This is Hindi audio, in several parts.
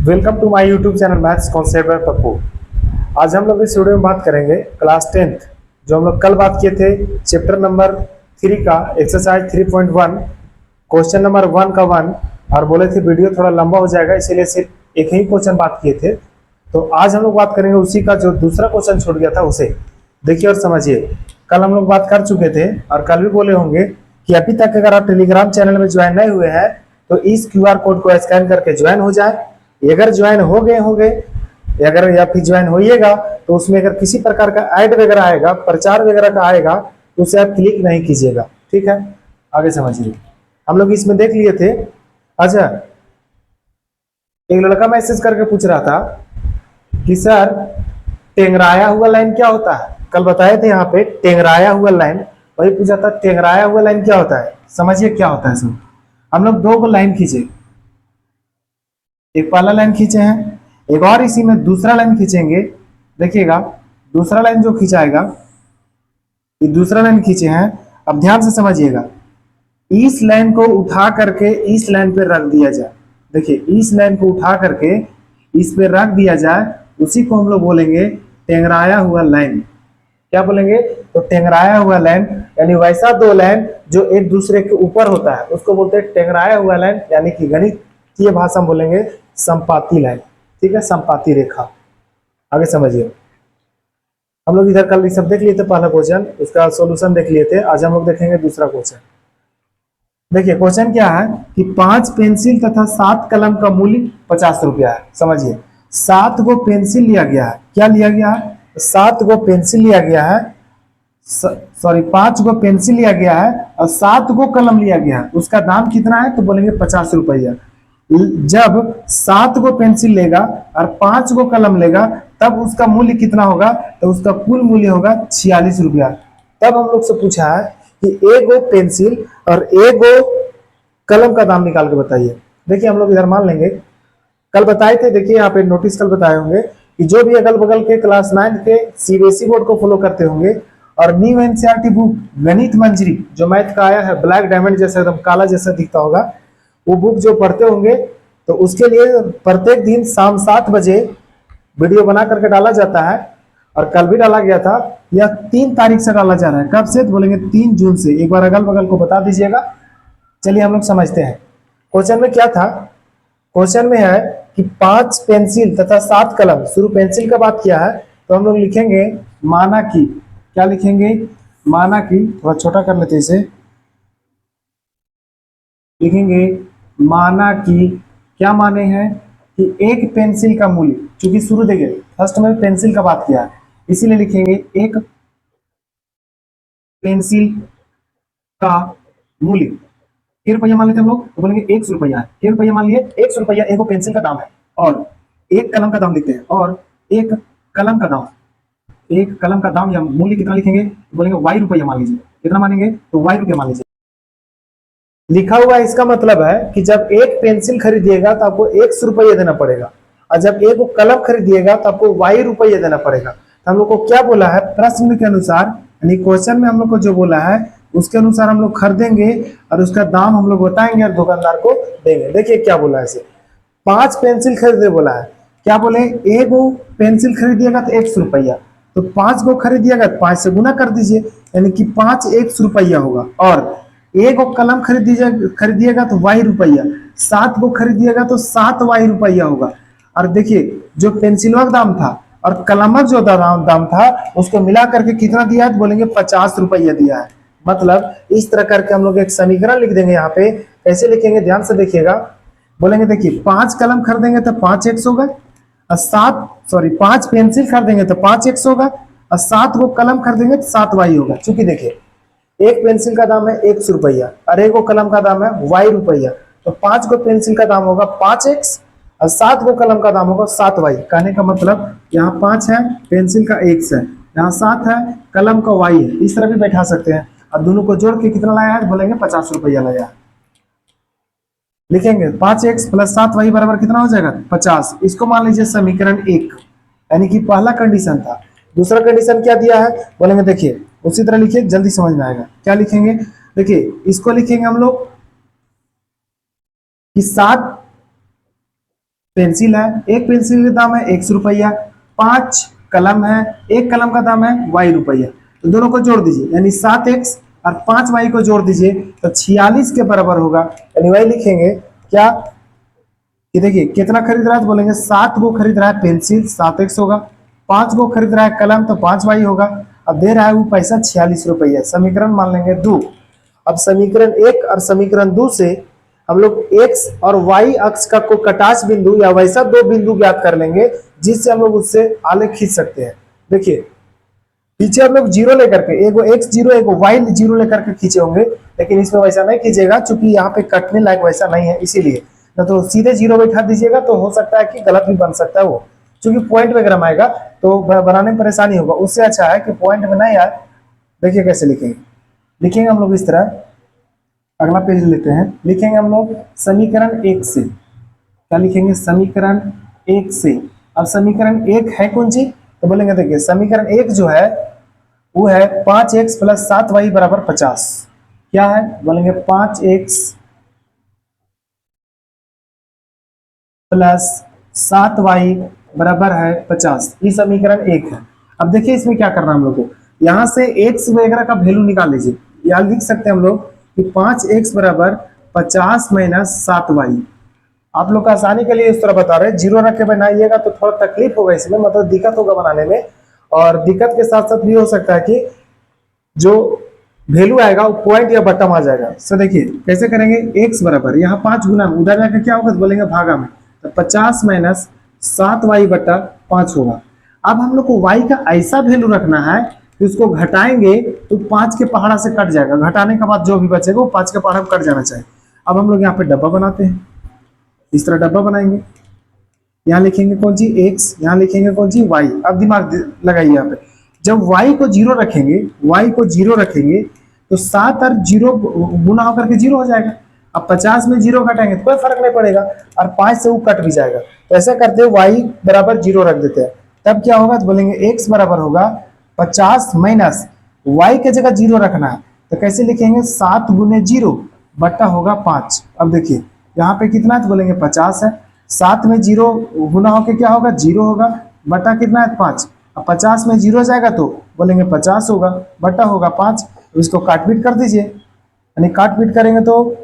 Welcome to my YouTube channel maths concept by Pappu. आज हम लोग इस वीडियो में बात करेंगे क्लास 10th जो हम लोग कल बात किए थे चैप्टर नंबर 3 का एक्सरसाइज 3.1 क्वेश्चन नंबर 1 का 1 और बोले थे वीडियो थोड़ा लंबा हो जाएगा इसीलिए सिर्फ एक ही क्वेश्चन बात किए थे। तो आज हम लोग बात करेंगे उसी का जो दूसरा क्वेश्चन छूट गया था उसे देखिए और समझिए। कल हम लोग बात कर चुके थे और कल भी बोले होंगे कि अभी तक अगर आप टेलीग्राम चैनल में ज्वाइन नहीं हुए हैं तो इस QR कोड को स्कैन करके ज्वाइन हो जाए। अगर ज्वाइन हो गए होंगे अगर या फिर ज्वाइन होइएगा तो उसमें अगर किसी प्रकार का ऐड वगैरह आएगा प्रचार वगैरह का आएगा तो उसे आप क्लिक नहीं कीजिएगा। ठीक है, आगे समझिए। हम लोग इसमें देख लिए थे। अच्छा, एक लड़का मैसेज करके पूछ रहा था कि सर टेंगराया हुआ लाइन क्या होता है। कल बताए थे यहाँ पे टेंगराया हुआ लाइन, वही पूछा था टेंगराया हुआ लाइन क्या होता है। समझिए क्या होता है। सब हम लोग दो को लाइन खींचे, एक पहला लाइन खींचे हैं, एक और इसी में दूसरा लाइन खींचेंगे। देखिएगा दूसरा लाइन जो खींचाएगा, ये दूसरा लाइन खींचे हैं। अब ध्यान से समझिएगा, इस लाइन को उठा करके इस लाइन पे रख दिया जाए। देखिए इस लाइन को उठा करके इस पे रख दिया जाए, उसी को हम लोग बोलेंगे टेंगराया हुआ लाइन। क्या बोलेंगे? तो टेंगराया हुआ लाइन यानी वैसा दो लाइन जो एक दूसरे के ऊपर होता है उसको बोलते हैं टेंगराया हुआ लाइन, यानी कि गणितीय भाषा में बोलेंगे संपाती लाइन। ठीक है, संपाती रेखा। आगे समझिए। हम लोग इधर कल सब देख लिए थे पहला क्वेश्चन, उसका सॉल्यूशन देख लिए थे। आज हम लोग देखेंगे दूसरा क्वेश्चन। देखिए क्वेश्चन क्या है कि 5 पेंसिल तथा 7 कलम का मूल्य 50 रुपया है। समझिए 7 गो पेंसिल लिया गया है। क्या लिया गया है? 7 गो पेंसिल लिया गया है, सॉरी 5 गो पेंसिल लिया गया है और 7 गो कलम लिया गया है। उसका दाम कितना है? तो बोलेंगे 50 रुपया। जब 7 गो पेंसिल लेगा और 5 गो कलम लेगा तब उसका मूल्य कितना होगा? तो उसका कुल मूल्य होगा 46 रुपया। तब हम लोग से पूछा है कि एक गो पेंसिल और एक गो कलम का दाम निकाल के बताइए। देखिए हम लोग इधर मान लेंगे, कल बताए थे। देखिए यहाँ पे नोटिस कल बताए होंगे कि जो भी अगल बगल के क्लास 9 के CBSE बोर्ड को फॉलो करते होंगे और न्यू NCERT बुक गणित मंजरी जो मैथ का आया है, ब्लैक डायमंड जैसा एकदम काला जैसा दिखता होगा, वो बुक जो पढ़ते होंगे तो उसके लिए प्रत्येक दिन शाम 7 बजे वीडियो बना करके डाला जाता है। और कल भी डाला गया था। यह 3 तारीख से डाला जा रहा है। कब से? तो बोलेंगे 3 जून से। एक बार अगल बगल को बता दीजिएगा। चलिए हम लोग समझते हैं क्वेश्चन में क्या था। क्वेश्चन में है कि 5 पेंसिल तथा 7 कलम, शुरू पेंसिल का बात किया है तो हम लोग लिखेंगे माना कि। क्या लिखेंगे? माना कि। थोड़ा छोटा कर लेते इसे, लिखेंगे माना कि। क्या माने हैं? कि एक पेंसिल का मूल्य, चूंकि शुरू देखिए फर्स्ट में पेंसिल का बात किया है इसीलिए लिखेंगे एक पेंसिल का मूल्य। क्या रुपया मान लेते हम लोग? तो बोलेंगे 100 रुपया है। क्या रुपया मान लिए? 100 रुपया एक पेंसिल का दाम है। और एक कलम का दाम लिखते हैं, और एक कलम का दाम, एक कलम का दाम या मूल्य कितना लिखेंगे? तो बोलेंगे Y रुपया मान लीजिए। कितना मानेंगे? तो Y रुपया मान लीजिए। लिखा हुआ है इसका मतलब है कि जब एक पेंसिल खरीदिएगा तो आपको 100 रुपये देना पड़ेगा, और जब एक कलम खरीदिएगा तो आपको Y रुपये देना पड़ेगा। तो हम लोग को क्या बोला है? प्रश्न के अनुसार, यानी क्वेश्चन में हम लोग को जो बोला है उसके अनुसार हम लोग खरीदेंगे और उसका दाम हम लोग बताएंगे और दुकानदार को देंगे। देखिए क्या बोला है इसे, 5 पेंसिल खरीदे बोला है। क्या बोले? एक पेंसिल खरीदिएगा तो 100 रुपया, तो 5 गो खरीदिएगा तो 5 से गुना कर दीजिए, यानी कि 5 100 रुपया होगा। और एक गो कलम खरीदिएगा तो Y रुपया, 7 गो खरीदिएगा तो 7 Y रुपया होगा। और देखिए जो पेंसिलों का दाम था और कलमक जो दाम था उसको मिला करके कितना दिया है? तो बोलेंगे 50 रुपया दिया है। मतलब इस तरह करके हम लोग एक समीकरण लिख देंगे। यहाँ पे कैसे लिखेंगे ध्यान से देखिएगा। बोलेंगे देखिए 5 कलम खरीदेंगे तो 5 X होगा, और 5 पेंसिल खरीदेंगे तो 5 X होगा, और 7 गो कलम खरीदेंगे तो 7 Y होगा। चूंकि देखिए एक पेंसिल का दाम है 100 रुपया और एक गो कलम का दाम है Y रुपया, तो 5 गो पेंसिल का दाम होगा 5X और 7 गो कलम का दाम होगा 7Y। कहने का मतलब यहाँ 5 है, पेंसिल का X है, यहाँ 7 है, कलम का Y है। इस तरह भी बैठा सकते हैं। और दोनों को जोड़ के कितना लाया है? बोलेंगे 50 रुपया लाया। लिखेंगे 5X प्लस 7Y बराबर कितना हो जाएगा? 50। इसको मान लीजिए समीकरण 1, यानी कि पहला कंडीशन था। दूसरा कंडीशन क्या दिया है? बोलेंगे देखिए उसी तरह लिखिए, जल्दी समझ में आएगा। क्या लिखेंगे? देखिए इसको लिखेंगे हम लोग कि 7 पेंसिल है, एक पेंसिल का दाम है 100 रुपया, 5 कलम है, एक कलम का दाम है y रुपया। तो दोनों को जोड़ दीजिए, यानी 7x और 5y को जोड़ दीजिए तो 46 के बराबर होगा। यानी वही लिखेंगे क्या कि देखिए कितना खरीद रहा है, तो बोलेंगे 7 को खरीद रहा है पेंसिल 7x होगा, 5 को खरीद रहा है कलम तो 5y होगा। अब दे रहा है वो पैसा 46 रुपया। समीकरण मान लेंगे 2। अब समीकरण 1 और समीकरण 2 से हम लोग x और y अक्ष का को कटास बिंदु या वैसा दो बिंदु ज्ञात कर लेंगे जिससे हम लोग उससे आलेख खींच सकते हैं। देखिए पीछे हम लोग जीरो लेकर के, एक एक्स जीरो एक वाई जीरो लेकर के खींचे होंगे, लेकिन इसमें वैसा नहीं खींचेगा क्योंकि यहाँ पे कटने लायक वैसा नहीं है, इसीलिए न तो सीधे जीरो बैठा दीजिएगा तो हो सकता है कि गलत भी बन सकता है वो, क्योंकि पॉइंट वगैरह आएगा तो बनाने में परेशानी होगा। उससे अच्छा है कि पॉइंट में नहीं आए। देखिए कैसे लिखेंगे, लिखेंगे हम लोग इस तरह, अगला पेज लेते हैं, लिखेंगे हम लोग समीकरण 1 से। क्या लिखेंगे? समीकरण 1 से। अब समीकरण 1 है कौन सी, तो बोलेंगे देखिए समीकरण 1 जो है वो है 5x प्लस 7y बराबर 50। क्या है? बोलेंगे 5x प्लस 7y बराबर है 50। ये समीकरण 1 है। अब देखिए इसमें क्या करना हम लोग को, यहां से x वगैरह का वैल्यू निकाल लीजिए। या लिख सकते हैं हम लोग कि 5x बराबर 50 माइनस 7y। आप लोग का आसानी के लिए इस तरह बता रहे हैं, जीरो रख के बनाइएगा तो थोड़ा तकलीफ होगा इसमें, मतलब दिक्कत होगा बनाने में। और दिक्कत के साथ साथ भी हो सकता है कि जो वैल्यू आएगा वो पॉइंट या बटम आ जाएगा। सो देखिए कैसे करेंगे, x बराबर यहाँ 5 गुना उधर जाकर क्या होगा, तो बोलेंगे भागा में, तो 50 माइनस 7y बटा 5 होगा। अब हम लोग को y का ऐसा वैल्यू रखना है कि उसको घटाएंगे तो 5 के पहाड़ा से कट जाएगा, घटाने के बाद जो भी बचेगा वो 5 के पहाड़ा में कट जाना चाहिए। अब हम लोग यहाँ पे डब्बा बनाते हैं, इस तरह डब्बा बनाएंगे, यहाँ लिखेंगे कौन सी x, यहाँ लिखेंगे कौन सी y। अब दिमाग लगाइए यहाँ पे, जब y को जीरो रखेंगे, y को जीरो रखेंगे तो 7 और जीरो गुना होकर के जीरो हो जाएगा। अब 50 में जीरो घटाएंगे तो कोई फर्क नहीं पड़ेगा, और 5 से वो कट भी जाएगा। तो ऐसा करते हैं y बराबर जीरो रख देते हैं, तब क्या होगा, तो बोलेंगे x बराबर होगा 50 माइनस y के जगह जीरो रखना है तो कैसे लिखेंगे, 7 गुने जीरो बट्टा होगा 5। अब देखिए यहाँ पे कितना है, तो बोलेंगे 50 है, 7 में जीरो गुना होके क्या होगा, जीरो होगा, बटा कितना है 5। अब 50 में जीरो जाएगा तो बोलेंगे 50 होगा, बटा होगा 5। इसको काट पीट कर दीजिए, यानी काट पीट करेंगे तो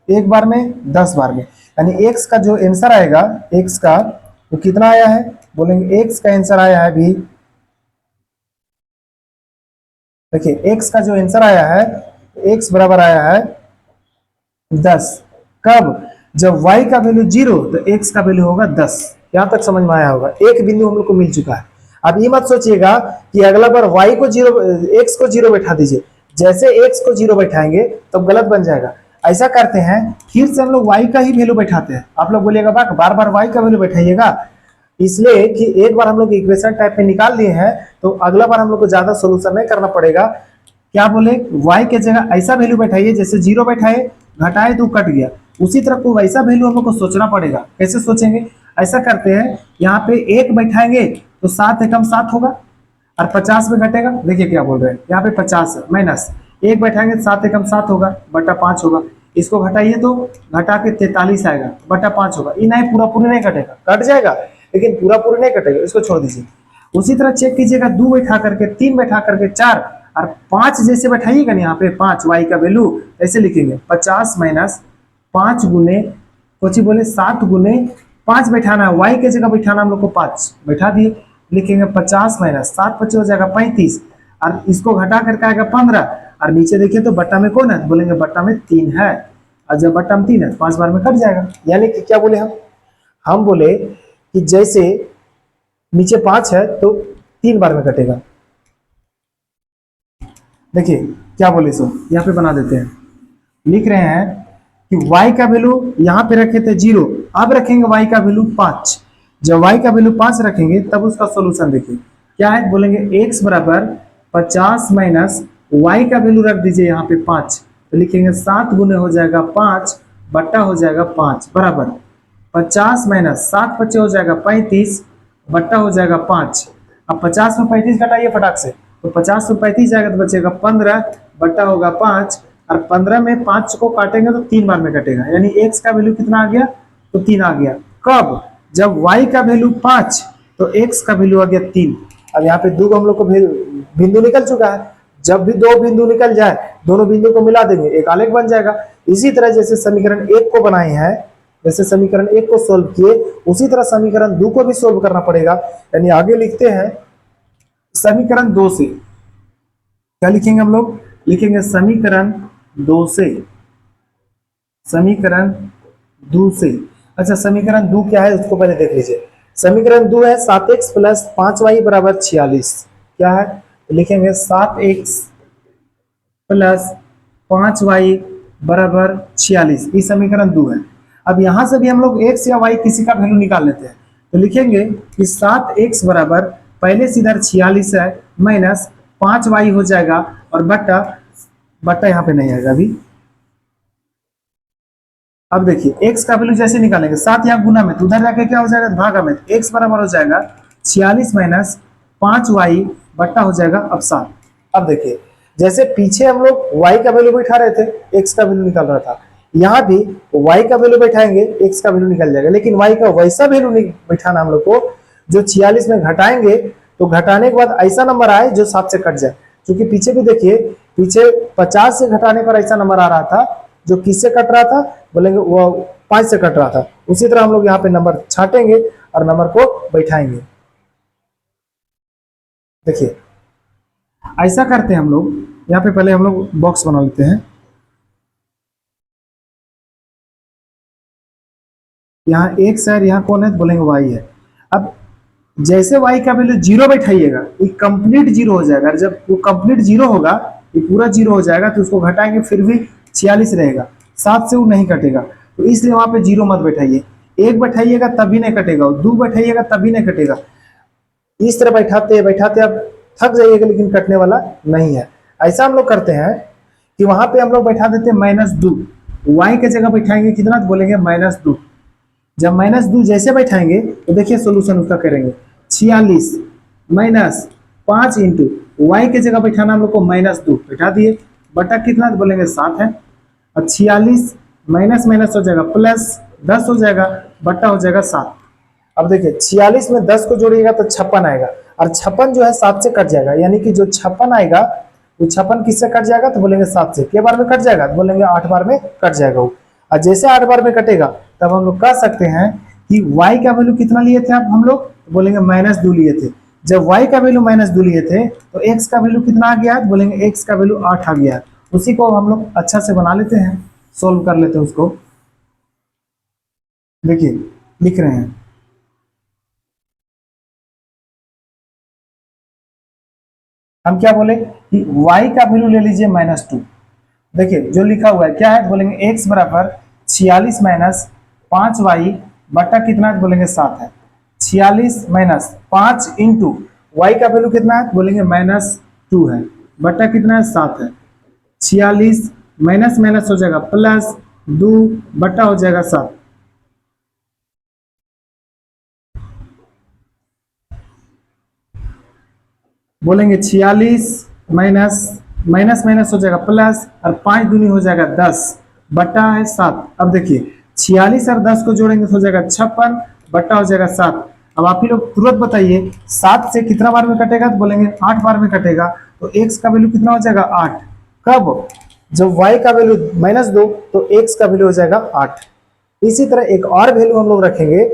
एक बार में 10 बार में, यानी x का जो आंसर आएगा, x का तो कितना आया है, बोलेंगे x का आंसर आया है भी, देखिए x का जो आंसर आया है, x बराबर आया है 10। कब? जब y का वैल्यू जीरो तो x का वैल्यू होगा 10। यहां तक समझ में आया होगा, एक बिंदु हम लोग को मिल चुका है। अब ये मत सोचिएगा कि अगला बार y को जीरो, x को जीरो बैठा दीजिए, जैसे x को जीरो बैठाएंगे तो गलत बन जाएगा। ऐसा करते हैं फिर से हम लोग y का ही वैल्यू बैठाते हैं। आप लोग बोलिएगा बार बार y का वैल्यू बैठाइएगा, इसलिए कि एक बार हम लोग इक्वेशन टाइप में निकाल लिए हैं तो अगला बार हम लोग को ज्यादा सोल्यूशन नहीं करना पड़ेगा। क्या बोले, y के जगह ऐसा वैल्यू बैठाइए जैसे जीरो बैठाए, घटाए तो कट गया, उसी तरह को वैसा वैल्यू हम लोग को सोचना पड़ेगा। कैसे सोचेंगे, ऐसा करते हैं, यहाँ पे एक बैठाएंगे तो 7 एकम 7 होगा और 50 में घटेगा। देखिए क्या बोल रहे हैं, यहाँ पे 50 माइनस एक बैठाएंगे 7 एकम 7 होगा, बटा 5 होगा। इसको घटाइए तो घटा के 43 आएगा, बटा 5 होगा। ये नहीं पूरा पूरी नहीं कटेगा, कट जाएगा लेकिन पूरा पूरी नहीं कटेगा, इसको छोड़ दीजिए। उसी तरह चेक कीजिएगा, 2 बैठा करके, 3 बैठा करके, 4 और 5 जैसे बैठाइएगा ना, यहाँ पे 5 y का वैल्यू ऐसे लिखेंगे 50 माइनस 5 गुने कुछ बोले 7 गुने 5 बैठाना है, y के जगह बैठाना हम लोग को 5 बैठा दिए, लिखेंगे 50 माइनस 7 25 हो जाएगा 35, और इसको घटा करके आएगा 15, और नीचे देखिए तो बट्टा में कौन है, बोलेंगे बट्टा में 3 है, और जब बट्टा में 3 है 5 बार में कट जाएगा। यानी कि क्या बोले हम बोले कि जैसे नीचे 5 है तो 3 बार में कटेगा। देखिए क्या बोले, सो यहाँ पे बना देते हैं, लिख रहे हैं कि y का वैल्यू यहाँ पे रखे थे 0, अब रखेंगे y का वैल्यू 5। जब y का वैल्यू 5 रखेंगे तब उसका सॉल्यूशन देखिए क्या है, बोलेंगे x बराबर 50 माइनस y का वैल्यू रख दीजिए यहाँ पे 5, तो लिखेंगे 7 गुने हो जाएगा 5 बट्टा हो जाएगा 5 बराबर 50 माइनस 7 25 हो जाएगा 35 बट्टा हो जाएगा 5। अब 50 में 35 घटाइए फटाक से, तो 50 में 35 जाएगा तो बचेगा 15 बट्टा होगा 5, और 15 में 5 को काटेंगे तो 3 बार में कटेगा, यानी x का वैल्यू कितना आ गया, तो 3 आ गया। कब? जब y का वैल्यू 5 तो x का वैल्यू आ गया 3। अब यहाँ पे दो हम लोग को बिंदु निकल चुका है। जब भी दो बिंदु निकल जाए दोनों बिंदु को मिला देंगे, एक आलेख बन जाएगा। इसी तरह जैसे समीकरण 1 को बनाए हैं, जैसे समीकरण 1 को सोल्व किए, उसी तरह समीकरण 2 को भी सोल्व करना पड़ेगा। यानी आगे लिखते हैं समीकरण 2 से। क्या लिखेंगे हम लोग? लिखेंगे समीकरण 2 से। समीकरण 2 से। अच्छा, समीकरण 2 क्या है उसको पहले देख लीजिए। समीकरण 2 है 7x प्लस 5y बराबर 46। क्या है? तो लिखेंगे 7x प्लस 5y बराबर 46। ये समीकरण 2 है। अब यहां से भी हम लोग x या y किसी का वैल्यू निकाल लेते हैं। तो लिखेंगे कि 7x बराबर, पहले से इधर 46 है, माइनस 5y हो जाएगा, और बट्टा बट्टा यहाँ पे नहीं आएगा अभी। अब देखिए x का वैल्यू जैसे निकालेंगे, 7 यहाँ गुना में, तो उधर जाके क्या हो जाएगा? भागा में। x बराबर हो जाएगा 46 माइनस 5y बट्टा हो जाएगा अब 7। अब देखिए जैसे पीछे हम लोग y का वैल्यू बैठा रहे थे, x का वैल्यू निकल रहा था, यहाँ भी y का वैल्यू बैठाएंगे, x का वैल्यू निकल जाएगा। लेकिन y का वैसा वैल्यू नहीं बैठाना हम लोग को जो 46 में घटाएंगे तो घटाने के बाद ऐसा नंबर आए जो 7 से कट जाए। क्योंकि पीछे भी देखिए, पीछे 50 से घटाने पर ऐसा नंबर आ रहा था जो किससे कट रहा था? बोलेंगे वो 5 से कट रहा था। उसी तरह हम लोग यहाँ पे नंबर छाटेंगे और नंबर को बैठाएंगे। देखिए ऐसा करते हैं हम लोग। यहाँ पे पहले हम लोग बॉक्स बना लेते हैं। यहाँ एक्स है, यहाँ कौन है? बोलेंगे वाई है। अब जैसे वाई का वैल्यू जीरो बैठाइएगा, ये कंप्लीट जीरो हो जाएगा। जब वो कंप्लीट जीरो होगा, ये पूरा जीरो हो जाएगा, तो उसको घटाएंगे फिर भी 46 रहेगा, 7 से वो नहीं कटेगा। तो इसलिए वहां पे जीरो मत बैठाइए। एक बैठाइएगा तभी नहीं कटेगा, दो बैठाइएगा तभी नहीं कटेगा। इस तरह बैठाते बैठाते आप थक जाइएगा, लेकिन कटने वाला नहीं है। ऐसा हम लोग करते हैं कि वहां पे हम लोग बैठा देते हैं -2। वाई की जगह बैठाएंगे कितना? तो बोलेंगे -2। जब -2 जैसे बैठाएंगे तो देखिए सोल्यूशन उसका करेंगे। 46 माइनस 5 इंटू वाई की जगह बैठाना हम लोग को -2 बैठा दिए, बटा कितना? तो बोलेंगे 7 है। और 46 माइनस माइनस हो जाएगा प्लस 10 हो जाएगा, बटा हो जाएगा 7। अब देखिए 46 में 10 को जोड़िएगा तो 56 आएगा, और 56 जो है 7 से कट जाएगा। यानी कि जो 56 आएगा वो 56 किससे कट जाएगा? तो बोलेंगे 7 से। कितने बार में कट जाएगा? तो बोलेंगे 8 बार में कट जाएगा वो। और जैसे 8 बार में कटेगा तब हम लोग कह सकते हैं कि y का वैल्यू कितना लिए थे? अब हम लोग तो बोलेंगे -2 लिए थे। जब y का वैल्यू -2 लिए थे तो x का वैल्यू कितना आ गया? तो बोलेंगे x का वैल्यू 8 आ गया। उसी को हम लोग अच्छा से बना लेते हैं, सोल्व कर लेते हैं उसको। देखिए लिख रहे हैं, हम क्या बोले कि y का वैल्यू ले लीजिए -2। देखिए जो लिखा हुआ है क्या है? बोलेंगे x बराबर 46 माइनस 5y बटा कितना? बोलेंगे 7 है। 46 माइनस 5 इंटू वाई का वैल्यू कितना है? बोलेंगे -2 है, बटा कितना है? 7 है। 46 माइनस माइनस हो जाएगा प्लस 2 बटा हो जाएगा 7। बोलेंगे 46 माइनस माइनस माइनस हो जाएगा प्लस, और 5 दूनी हो जाएगा 10 बटा है 7। अब देखिए 46 और 10 को जोड़ेंगे तो हो जाएगा 56 बटा हो जाएगा 7। अब आप ही लोग तुरंत बताइए 7 से कितना बार में कटेगा? तो बोलेंगे 8 बार में कटेगा। तो x का वैल्यू कितना हो जाएगा? 8। कब? जब y का वैल्यू -2 तो x का वैल्यू हो जाएगा 8। इसी तरह एक और वैल्यू हम लोग रखेंगे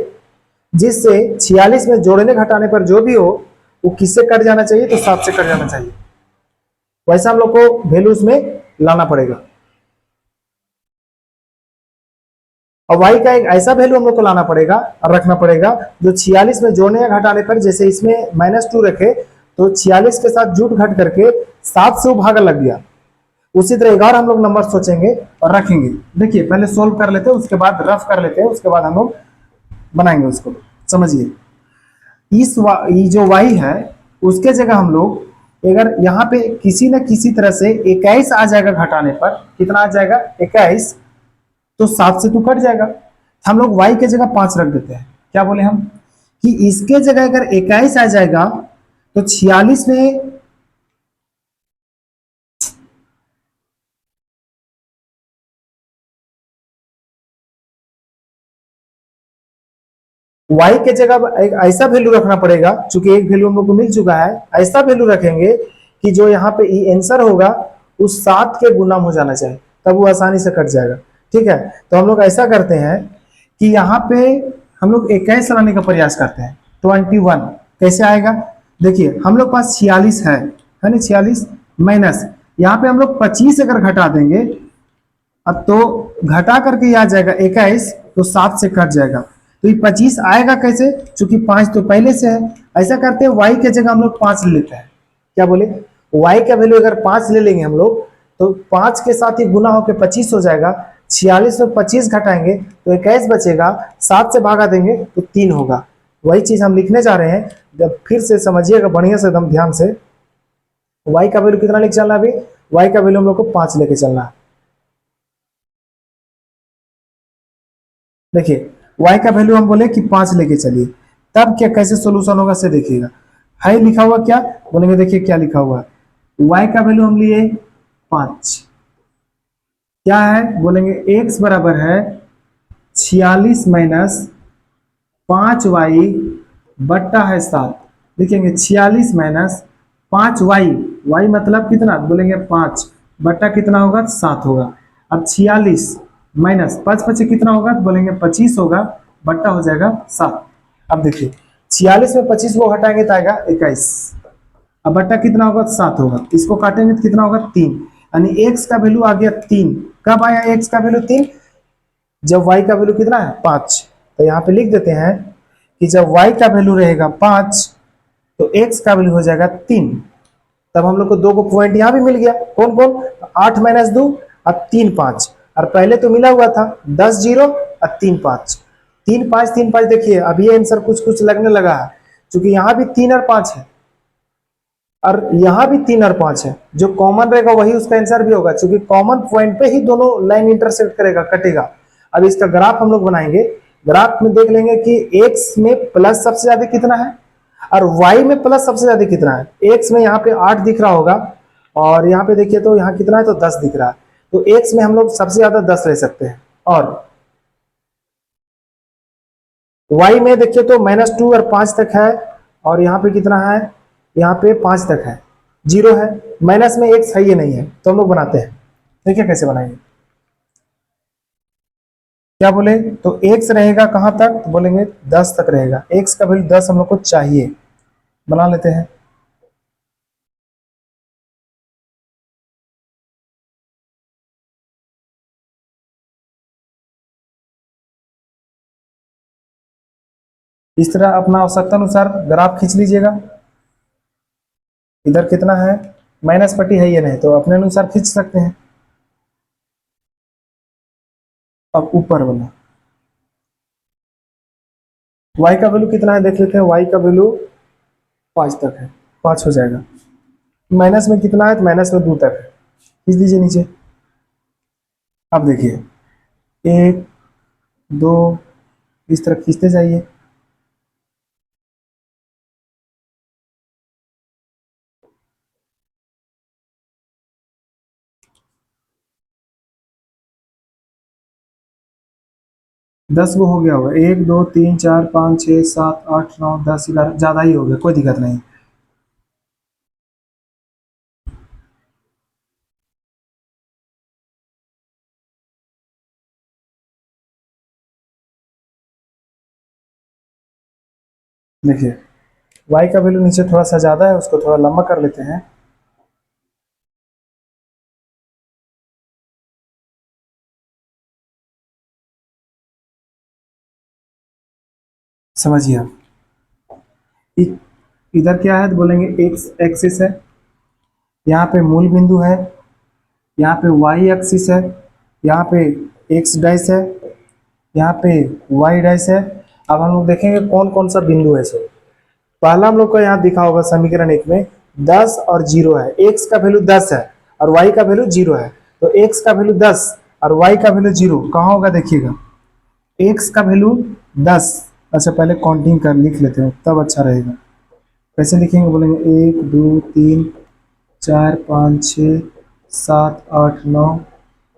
जिससे 46 में जोड़ने घटाने पर जो भी हो वो किससे कट जाना चाहिए? तो 7 से कट जाना चाहिए। वैसा हम लोग को वैल्यूज में लाना पड़ेगा। और y का एक ऐसा वैल्यू हम लोग को लाना पड़ेगा और रखना पड़ेगा जो 46 में जोड़ने या घटाने पर, जैसे इसमें -2 रखे तो 46 के साथ जुट घट करके 7 से वो भागा लग गया। उसी तरह एक और हम लोग नंबर सोचेंगे और रखेंगे। देखिए पहले सोल्व कर लेते हैं, उसके बाद रफ कर लेते हैं, उसके बाद हम लोग बनाएंगे उसको। समझिए ये जो y है उसके जगह हम लोग अगर यहाँ पे किसी न किसी तरह से 21 आ जाएगा घटाने पर, कितना आ जाएगा? 21, तो 7 से तो कट जाएगा। हम लोग y के जगह 5 रख देते हैं। क्या बोले हम कि इसके जगह अगर 21 आ जाएगा तो 46 में y के जगह एक ऐसा वैल्यू रखना पड़ेगा, चूंकि एक वैल्यू हम लोग को मिल चुका है, ऐसा वैल्यू रखेंगे कि जो यहाँ पे आंसर होगा उस 7 के गुना हो जाना चाहिए, तब वो आसानी से कट जाएगा। ठीक है, तो हम लोग ऐसा करते हैं कि यहाँ पे हम लोग 21 लाने का प्रयास करते हैं। 21 कैसे आएगा, देखिए हम लोग पास 46 है ना, 46 माइनस यहाँ पे हम लोग 25 अगर घटा देंगे, अब तो घटा करके आ जाएगा 21, तो 7 से कट जाएगा, तो ये 25 आएगा कैसे, चूंकि 5 तो पहले से है। ऐसा करते हैं y के जगह हम लोग 5 ले लेते हैं, क्या बोले, y का वैल्यू अगर 5 ले लेंगे हम लोग, तो 5 के साथ ही गुना होकर 25 हो जाएगा। 46 में 25 घटाएंगे तो 21 बचेगा, 7 से भागा देंगे तो 3 होगा। वही चीज हम लिखने जा रहे हैं, जब फिर से समझिएगा बढ़िया से एकदम ध्यान से। y का वैल्यू कितना लेके चलना है अभी, y का वैल्यू हम लोग को 5 लेके चलना है। देखिए y का वैल्यू हम बोले कि 5 लेके चलिए, तब क्या कैसे सोल्यूशन होगा से देखिएगा। है लिखा हुआ क्या, बोलेंगे देखिए क्या लिखा हुआ है, y का वैल्यू हम लिए 5, क्या है बोलेंगे x बराबर है 46 माइनस 5y बट्टा है 7। लिखेंगे 46 माइनस 5y, y मतलब कितना, बोलेंगे 5 बट्टा कितना होगा, 7 होगा। अब 46 माइनस 5 5 कितना होगा, तो बोलेंगे 25 होगा, बट्टा हो जाएगा 7। अब देखिए 46 में 25 को हटाएंगे तो आएगा 21, अब बट्टा कितना होगा, 7 होगा, इसको काटेंगे तो कितना होगा, 3, यानी x का वैल्यू आ गया 3। कब आया x का वैल्यू 3, जब y का वैल्यू कितना है 5। तो यहाँ पे लिख देते हैं कि जब y का वैल्यू रहेगा 5 तो x का वैल्यू हो जाएगा 3। तब हम लोग को 2 को पॉइंट यहाँ भी मिल गया, कौन कौन, 8 माइनस 2 और 3 5, और पहले तो मिला हुआ था 10 0 और 3 5, 3 5 3 5। देखिए अब ये आंसर कुछ कुछ लगने लगा है, क्योंकि यहाँ भी 3 और 5 है और यहाँ भी 3 और 5 है, जो कॉमन रहेगा वही उसका आंसर भी होगा, क्योंकि कॉमन पॉइंट पे ही दोनों लाइन इंटरसेक्ट करेगा, कटेगा। अब इसका ग्राफ हम लोग बनाएंगे, ग्राफ में देख लेंगे कि x में प्लस सबसे ज्यादा कितना है और y में प्लस सबसे ज्यादा कितना है। x में यहाँ पे 8 दिख रहा होगा और यहाँ पे देखिए तो यहाँ कितना है, तो 10 दिख रहा है, तो x में हम लोग सबसे ज्यादा 10 ले सकते हैं। और y में देखिए तो -2 और 5 तक है, और यहाँ पे कितना है, यहाँ पे 5 तक है, 0 है, माइनस में x है ये नहीं है, तो हम लोग बनाते हैं। देखिए कैसे बनाएंगे, क्या बोले, तो x रहेगा कहां तक, तो बोलेंगे 10 तक रहेगा, x का वैल्यू 10 हम लोग को चाहिए, बना लेते हैं। इस तरह अपना आवश्यकता अनुसार ग्राफ खींच लीजिएगा। इधर कितना है, माइनस पट्टी है ये नहीं, तो अपने अनुसार खींच सकते हैं। अब ऊपर वाला y का वैल्यू कितना है देख लेते हैं, y का वैल्यू 5 तक है, 5 हो जाएगा, माइनस में कितना है, तो माइनस में 2 तक है, खींच दीजिए नीचे। अब देखिए 1 2 इस तरह खींचते जाइए। दस वो हो गया होगा, 1 2 3 4 5 6 7 8 9 10 11, ज्यादा ही हो गया, कोई दिक्कत नहीं। देखिए y का वैल्यू नीचे थोड़ा सा ज्यादा है, उसको थोड़ा लंबा कर लेते हैं। समझिए आप, इधर क्या है, तो बोलेंगे x एक्सिस है, यहाँ पे मूल बिंदु है, यहाँ पे y एक्सिस है, यहाँ पे x डैश है, यहाँ पे y डैश है। अब हम लोग देखेंगे कौन कौन सा बिंदु है। सो पहला हम लोग को यहाँ दिखा होगा समीकरण 1 में 10 और 0 है, x का वैल्यू 10 है और y का वैल्यू 0 है, तो x का वैल्यू 10 और y का वैल्यू 0 कहाँ होगा, देखिएगा x का वैल्यू 10। अच्छा पहले काउंटिंग कर लिख लेते हैं तब अच्छा रहेगा। कैसे लिखेंगे, बोलेंगे 1 2 3 4 5 6 7 8 9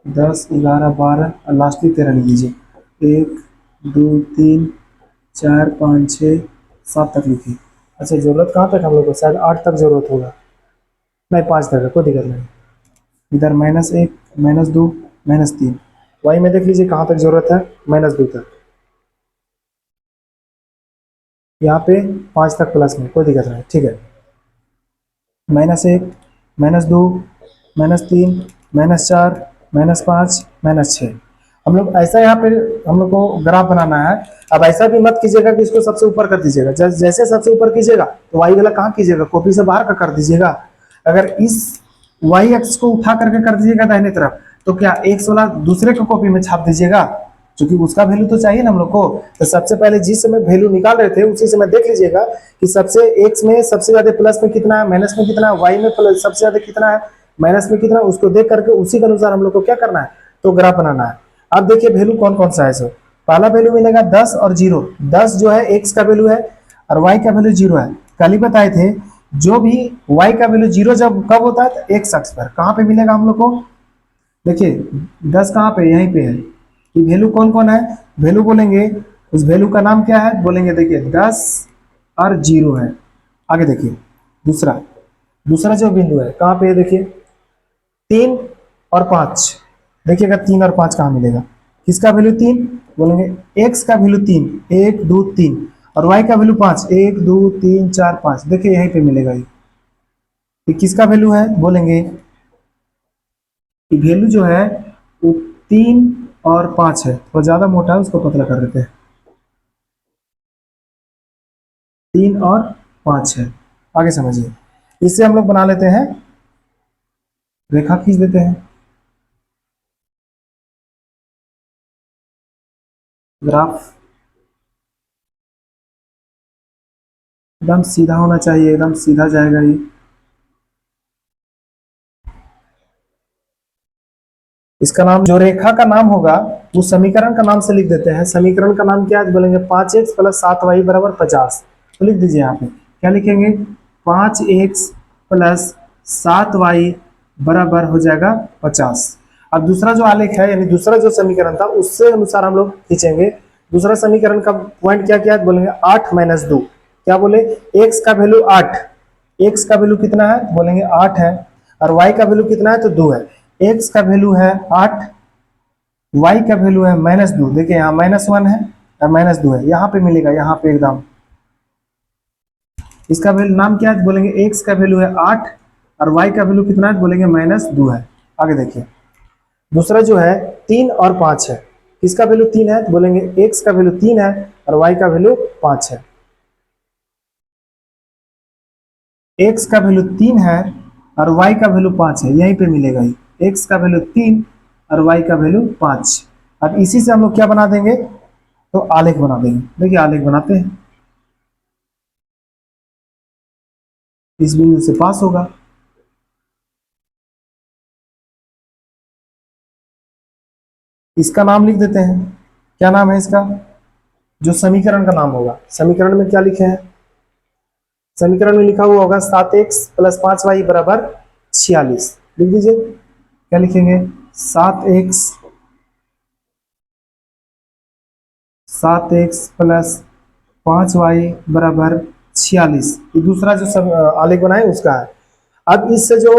10 11 12 और लास्टली 13 लिख लीजिए, 1 2 3 4 5 6 7 तक लिखी। अच्छा जरूरत कहाँ तक हम लोग को, शायद 8 तक जरूरत होगा, नहीं 5 तक है, कोई दिक्कत नहीं। इधर -1 -2 -3, वाई में देख लीजिए कहाँ तक जरूरत है, -2 तक, यहाँ पे 5 तक प्लस में, कोई दिक्कत नहीं, ठीक है। -1 -2 -3 -4 -5 -6, हम लोग ऐसा यहाँ पे हम लोग को ग्राफ बनाना है। अब ऐसा भी मत कीजिएगा कि इसको सबसे ऊपर कर दीजिएगा, जैसे सबसे ऊपर कीजिएगा तो वाई वाला कहाँ कीजिएगा, कॉपी से बाहर का कर दीजिएगा। अगर इस वाई एक्स को उठा करके कर दीजिएगा दाहिने तरफ, तो क्या एक्स वाला दूसरे को कॉपी में छाप दीजिएगा, क्योंकि उसका वैल्यू तो चाहिए ना हम लोग को। तो सबसे पहले जिस समय वैल्यू निकाल रहे थे उसी समय देख लीजिएगा कि सबसे एक्स में सबसे ज्यादा प्लस में कितना है, माइनस में कितना है, वाई में प्लस सबसे ज्यादा कितना है, माइनस में कितना है, उसको देख करके उसी के अनुसार हम लोग को क्या करना है, तो ग्राफ बनाना है। अब देखिए वैल्यू कौन कौन सा है सो, पहला वैल्यू मिलेगा 10 और 0। 10 जो है एक्स का वैल्यू है और वाई का वैल्यू 0 है। कल ही बताए थे जो भी वाई का वैल्यू 0 जब कब होता है तो एक्स अक्ष पर, कहाँ पे मिलेगा हम लोग को, देखिए 10 कहाँ पे, यहीं पे है। कि वैल्यू कौन कौन है, वैल्यू बोलेंगे, उस वैल्यू का नाम क्या है, बोलेंगे देखिए 10 और 0 है। आगे देखिए दूसरा, दूसरा जो बिंदु है कहाँ पे है, देखिए 3 और 5, देखिएगा 3 और 5 कहाँ मिलेगा, किसका वैल्यू 3, बोलेंगे एक्स का वैल्यू 3, 1 2 3, और वाई का वैल्यू 5, 1 2 3 4 5, देखिए यहीं पे मिलेगा। ये किसका वैल्यू है, बोलेंगे वैल्यू जो है वो 3 और 5 है, तो ज्यादा मोटा है उसको पतला कर देते हैं, 3 और 5 है। आगे समझिए, इससे हम लोग बना लेते हैं, रेखा खींच देते हैं, ग्राफ एकदम सीधा होना चाहिए, एकदम सीधा जाएगा ये। इसका नाम, जो रेखा का नाम होगा वो समीकरण का नाम से लिख देते हैं। समीकरण का नाम क्या है, बोलेंगे 5x + 7y = 50। तो लिख दीजिए यहाँ पे, क्या लिखेंगे, 5x + 7y बराबर हो जाएगा 50। अब दूसरा जो आलेख है, यानी दूसरा जो समीकरण था उससे अनुसार हम लोग खींचेंगे। दूसरा समीकरण का पॉइंट क्या क्या है, बोलेंगे 8 - 2, क्या बोले, x का वैल्यू 8, x का वैल्यू कितना है, बोलेंगे 8 है, और y का वैल्यू कितना है, तो 2 है। x का वैल्यू है 8, y का वैल्यू है -2, देखिए यहाँ -1 है और -2 है, यहाँ पे मिलेगा, यहाँ पे एकदम। इसका वैल्यू नाम क्या है, बोलेंगे x का वैल्यू है 8 और y का वैल्यू कितना है, बोलेंगे -2 है। आगे देखिए दूसरा जो है 3 और 5 है, किसका वैल्यू 3 है, तो बोलेंगे x का वैल्यू 3 है और y का वैल्यू 5 है। x का वैल्यू 3 है और y का वैल्यू 5 है, यहीं पे मिलेगा ही, x का वैल्यू 3 और y का वैल्यू 5। अब इसी से हम लोग क्या बना देंगे, तो आलेख बना देंगे। देखिए आलेख बनाते हैं, इस बिंदु से पास होगा, इसका नाम लिख देते हैं, क्या नाम है इसका, जो समीकरण का नाम होगा। समीकरण में क्या लिखे हैं, समीकरण में लिखा हुआ होगा 7x + 5y = 46, लिख दीजिए, क्या लिखेंगे, 7x + 5y = 46। ये दूसरा जो सब आलेख बनाए उसका है। अब इससे जो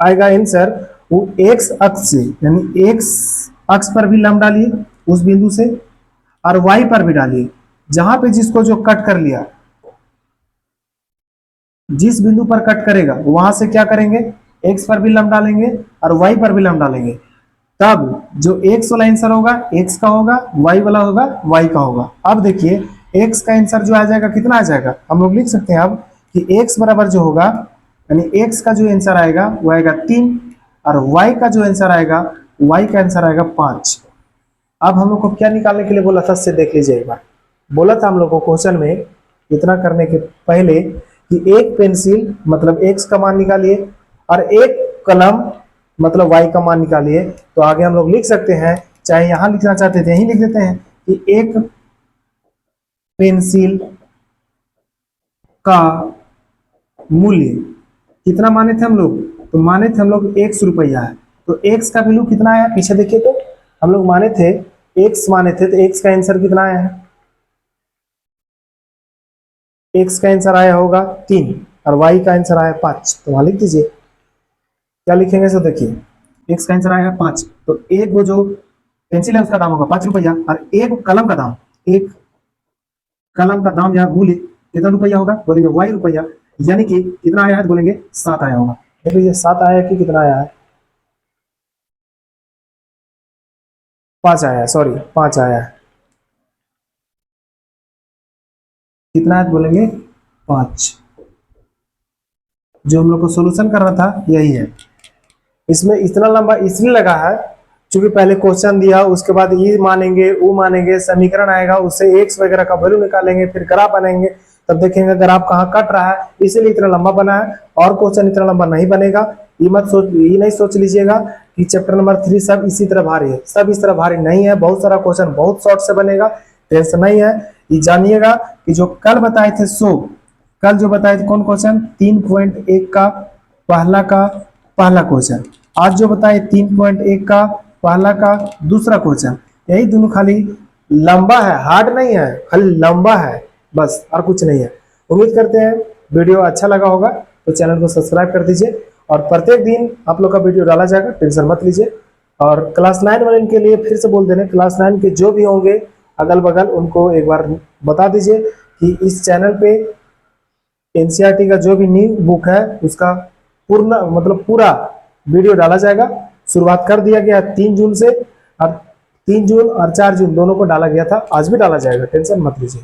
आएगा आंसर वो एक्स अक्ष से, यानी एक्स अक्ष पर भी लंब डालिए उस बिंदु से, और वाई पर भी डालिए, जहां पे जिसको जो कट कर लिया, जिस बिंदु पर कट करेगा वहां से क्या करेंगे, एक्स पर भी लंब डालेंगे और वाई पर भी लंब डालेंगे। तब जो एक्स वाला आंसर होगा एक्स का होगा, वाई वाला होगा वाई का होगा। अब देखिए एक्स का आंसर जो आ जाएगा कितना आ जाएगा, हम लोग लिख सकते हैं अब कि एक्स बराबर जो होगा, यानी एक्स का जो आंसर आएगा वो आएगा 3 और वाई का जो आंसर आएगा, वाई का आंसर आएगा 5। अब हम लोग को क्या निकालने के लिए बोला था, इससे देख लीजिए एक बार। बोला था हम लोग को क्वेश्चन में इतना करने के पहले कि एक पेंसिल मतलब एक्स का मान निकालिए और एक कलम मतलब वाई का मान निकालिए। तो आगे हम लोग लिख सकते हैं, चाहे यहां लिखना चाहते थे यहीं लिख देते हैं कि एक पेंसिल का मूल्य कितना माने थे हम लोग, तो माने थे हम लोग ₹100 है। तो एक्स का वैल्यू कितना आया, पीछे देखिए, तो हम लोग माने थे एक्स माने थे, तो एक्स का आंसर कितना आया है, एक्स का आंसर आया होगा 3 और वाई का आंसर आया 5, तो वहां लिख दीजिए। क्या लिखेंगे सो देखिए, एक्स का आंसर आया 5, तो एक वो जो पेंसिल है उसका दाम होगा 5 रुपया, और एक कलम का दाम, एक कलम का दाम यहाँ बोले कितना रुपया होगा, बोलेंगे वाई रुपया, यानी कि कितना आया है, बोलेंगे 7 आया होगा। देख लीजिए 7 आया कि कितना आया है, 5 आया है, सॉरी 5 आया है। कितना है बोलेंगे 5। जो हम लोग को सोल्यूशन करना था यही है। इसमें इतना लंबा इसलिए लगा है क्योंकि पहले क्वेश्चन दिया, उसके बाद ये मानेंगे वो मानेंगे, समीकरण आएगा, उससे एक्स वगैरह का वैल्यू निकालेंगे, फिर ग्राफ बनाएंगे, तब देखेंगे ग्राफ कहाँ कट रहा है, इसीलिए इतना लंबा बना है। और क्वेश्चन इतना लंबा नहीं बनेगा। ये नहीं सोच लीजिएगा कि चैप्टर नंबर 3 सब इसी तरह भारी है, सब इस तरह भारी नहीं है। बहुत सारा क्वेश्चन बहुत शॉर्ट से बनेगा, टेंशन नहीं है। ये जानिएगा कि जो कल बताए थे कल जो बताए थे कौन क्वेश्चन, 3.1 का पहला क्वेश्चन, आज जो बताए 3.1 का पहला का दूसरा क्वेश्चन, यही दोनों खाली लंबा है, हार्ड नहीं है, खाली लंबा है बस, और कुछ नहीं है। उम्मीद करते हैं वीडियो अच्छा लगा होगा, तो चैनल को सब्सक्राइब कर दीजिए, और प्रत्येक दिन आप लोग का वीडियो डाला जाएगा, टेंशन मत लीजिए। और क्लास 9 वाले के लिए फिर से बोल दे रहे हैं, क्लास 9 के जो भी होंगे अगल बगल उनको एक बार बता दीजिए कि इस चैनल पे एनसीईआरटी का जो भी न्यू बुक है उसका पूरा वीडियो डाला जाएगा। शुरुआत कर दिया गया 3 जून से, और 3 जून और 4 जून दोनों को डाला गया था, आज भी डाला जाएगा, टेंशन मत लीजिए।